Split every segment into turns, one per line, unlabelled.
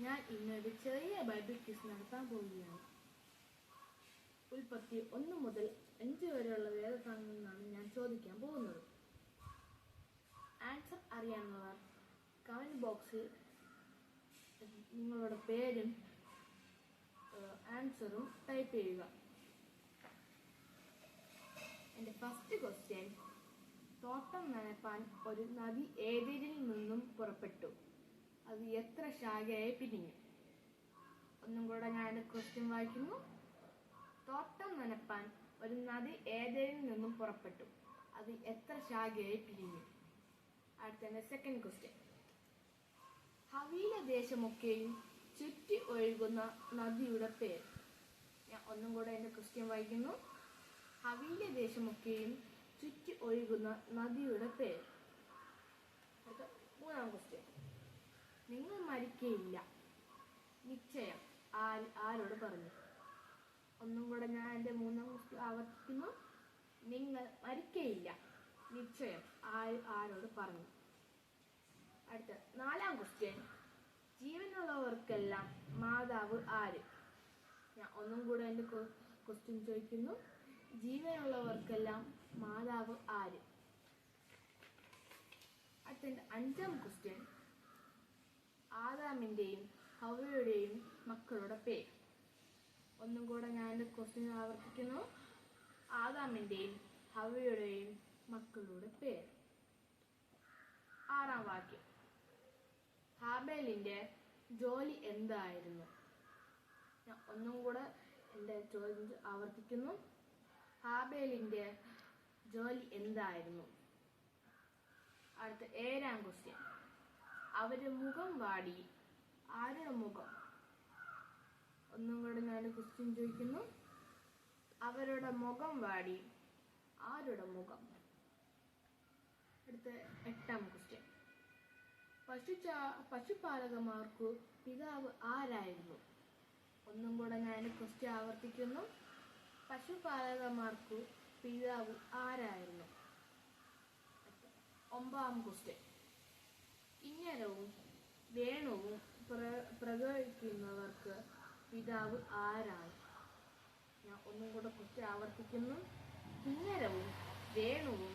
ഞാൻ ഇന്നൊരു ചെറിയ ബൈബിൾ ക്വിസ് നടത്താൻ പോവുകയാണ്. ഉൽപ്പത്തി 1 മുതൽ 5 വരെയുള്ള വേദഭാഗങ്ങളിൽ നിന്നാണ് ഞാൻ ചോദിക്കാൻ പോകുന്നത്. ആൻസർ അറിയാവുന്നവർ കമന്റ് ബോക്സിൽ നിങ്ങളുടെ പേരും ആൻസറും ടൈപ്പ് ചെയ്യുക. എൻ്റെ ഫസ്റ്റ് ക്വസ്റ്റ്യൻ: തോട്ടം നനപ്പാൻ ഒരു നദി ഏതേനിൽ നിന്നും പുറപ്പെട്ടു. അത് എത്ര ശാഖയായി പിരിഞ്ഞു? ഒന്നും കൂടെ ഞാൻ ക്വസ്റ്റ്യൻ വായിക്കുന്നു. തോട്ടം നനപ്പാൻ ഒരു നദി ഏതേനിൽ നിന്നും പുറപ്പെട്ടു. അത് എത്ര ശാഖയായി പിരിഞ്ഞു? അടുത്ത സെക്കൻഡ് ക്വസ്റ്റ്യൻ: ഹവീല ദേശമൊക്കെയും ചുറ്റി ഒഴുകുന്ന നദിയുടെ പേര്. ഞാൻ ഒന്നും കൂടെ എൻ്റെ ക്വസ്റ്റ്യൻ വായിക്കുന്നു. ഹവീല ദേശമൊക്കെയും ചുറ്റി ഒഴുകുന്ന നദിയുടെ പേര്. അടുത്ത മൂന്നാം ക്വസ്റ്റ്യൻ: നിങ്ങൾ മരിക്കയില്ല നിശ്ചയം ആരോട് പറഞ്ഞു? ഒന്നും കൂടെ ഞാൻ എൻ്റെ മൂന്നാം ക്വസ്റ്റ്യൻ ആവർത്തിക്കുന്നു. നിങ്ങൾ മരിക്കയില്ല നിശ്ചയം ആരോട് പറഞ്ഞു? അടുത്ത നാലാം ക്വസ്റ്റ്യൻ: ജീവനുള്ളവർക്കെല്ലാം മാതാവ് ആര്? ഞാൻ ഒന്നും കൂടെ എൻ്റെ ക്വസ്റ്റ്യൻ ചോദിക്കുന്നു. ജീവനുള്ളവർക്കെല്ലാം മാതാവ് ആര്? അടുത്ത അഞ്ചാം ക്വസ്റ്റ്യൻ: ആദാമിന്റെയും ഹവ്വയുടെയും മക്കളുടെ പേര്. ഒന്നും കൂടെ ഞാൻ ക്വസ്റ്റ്യൻ ആവർത്തിക്കുന്നു. ആദാമിന്റെയും ഹവ്വയുടെയും മക്കളുടെ പേര്. ആറാം വാക്യം: ഹാബേലിന്റെ ജോലി എന്തായിരുന്നു? ഞാൻ ഒന്നും കൂടെ എൻ്റെ ചോദ്യം ആവർത്തിക്കുന്നു. ഹാബേലിന്റെ ജോലി എന്തായിരുന്നു? അടുത്ത ഏഴാം ക്വസ്റ്റ്യൻ: അവരുടെ മുഖം വാടി. ആരുടെ മുഖം? ഒന്നും കൂടെ ഞാൻ ക്വസ്റ്റ്യൻ ചോദിക്കുന്നു. അവരുടെ മുഖം വാടി. ആരുടെ മുഖം? അടുത്ത എട്ടാം ക്വസ്റ്റ്യൻ: പശുപാലകന്മാർക്കു പിതാവ് ആരായിരുന്നു? ഒന്നും കൂടെ ഞാൻ ക്വസ്റ്റ്യൻ ആവർത്തിക്കുന്നു. പശുപാലകന്മാർക്കു പിതാവ് ആരായിരുന്നു? ഒമ്പതാം ക്വസ്റ്റ്യൻ: കിന്നരവും വേണുവും പ്രയോഗിക്കുന്നവർക്ക് പിതാവ് ആരാണ്? ഞാൻ ഒന്നും കൂടെ ക്വസ്റ്റ്യൻ ആവർത്തിക്കുന്നു. കിന്നരവും വേണുവും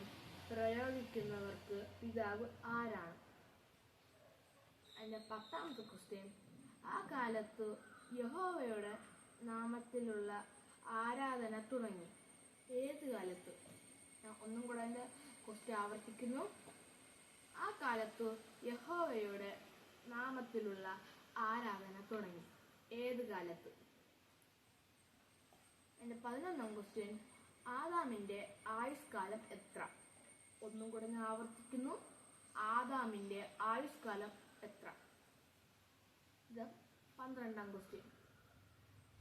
പ്രയോഗിക്കുന്നവർക്ക് പിതാവ് ആരാണ്? അതിന്റെ പത്താമത്തെ ക്വസ്റ്റ്യൻ: ആ കാലത്ത് യഹോവയുടെ നാമത്തിലുള്ള ആരാധന തുടങ്ങി. ഏത് കാലത്ത്? ഞാൻ ഒന്നും കൂടെ എൻ്റെ ക്വസ്റ്റ്യൻ ആവർത്തിക്കുന്നു. ആ കാലത്ത് യഹോവയുടെ നാമത്തിലുള്ള ആരാധന തുടങ്ങി. ഏത് കാലത്ത്? എൻ്റെ 11ാം ക്വസ്റ്റ്യൻ: ആദാമിന്റെ ആയുഷ്കാലം എത്ര? ഒന്നും കൂടെ ഞാൻ ആവർത്തിക്കുന്നു. ആദാമിന്റെ ആയുഷ്കാലം എത്ര? ഇത് 12ാം ക്വസ്റ്റ്യൻ: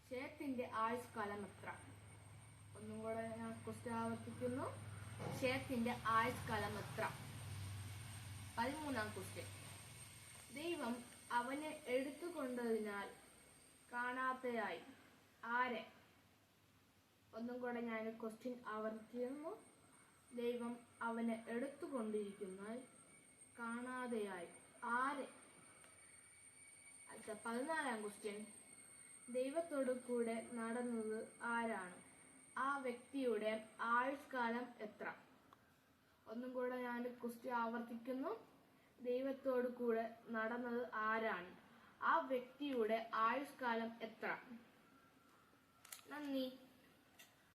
ശേത്തിന്റെ ആയുഷ്കാലം എത്ര? ഒന്നും കൂടെ ഞാൻ ക്വസ്റ്റ്യൻ ആവർത്തിക്കുന്നു. ശേത്തിന്റെ ആയുഷ്കാലം എത്ര? 13ാം ക്വസ്റ്റ്യൻ: ദൈവം അവനെ എടുത്തുകൊണ്ടതിനാൽ കാണാതെയായി. ആരെ? ഒന്നും കൂടെ ഞാൻ ക്വസ്റ്റ്യൻ ആവർത്തിക്കുന്നു. ദൈവം അവനെ എടുത്തുകൊണ്ടിരിക്കുന്നതിനാൽ കാണാതെയായി. ആരെ? അടുത്ത 14ാം ക്വസ്റ്റ്യൻ: ദൈവത്തോടു കൂടെ നടന്നത് ആരാണ്? ആ വ്യക്തിയുടെ ആയുഷ്കാലം എത്ര? ഒന്നും കൂടെ ഞാൻ ക്വസ്റ്റ്യൻ ആവർത്തിക്കുന്നു. ദൈവത്തോടു കൂടെ നടന്നത് ആരാണ്? ആ വ്യക്തിയുടെ ആയുഷ്കാലം എത്ര? നന്ദി.